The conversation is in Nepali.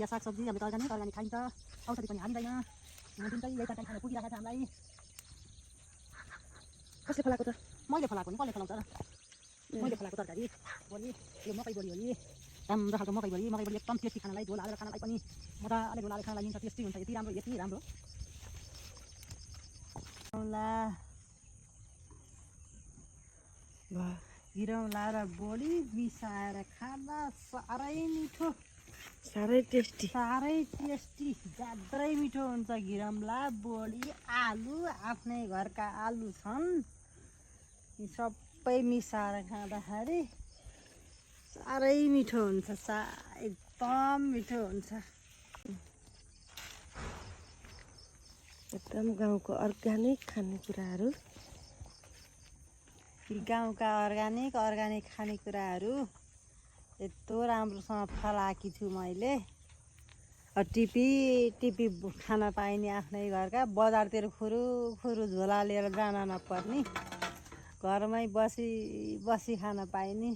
या सागसब्जी हामीले अर्ग्यानिक अर्ग्यानिक खाइन्छ, औषधि पनि हालिँदैन। जुन चाहिँ यही तरकारी खान पुगिरहेको छ हामीलाई। कसले फलाएको त? मैले फलाएको नि, कसले फलाउँछ र? मैले फलाएको तरकारी बोली, यो मकै बोली हो नि, राम्रो खालको मकै बोली एकदम टेस्टी खानलाई, झोल हालेर खानलाई पनि मजाले झोल हालेर खानलाई लिन्छ, टेस्टी हुन्छ। यति राम्रो हिरौँला र बोली मिसाएर खाँदा साह्रै मिठो, साह्रै टेस्टी, ज्यादै मिठो हुन्छ। घिरौँला बोली आलु आफ्नै घरका आलु छन्, यी सबै मिसाएर खाँदाखेरि साह्रै मिठो हुन्छ, एकदम मिठो हुन्छ। एकदम गाउँको अर्ग्यानिक खानेकुराहरू, गाउँका अर्ग्यानिक खानेकुराहरू यस्तो राम्रोसँग फलाएकी छु मैले। टिपी खान पाइने आफ्नै घरका, बजारतिर खुरु झोला लिएर जान नपर्ने, घरमै बसी खान पाइने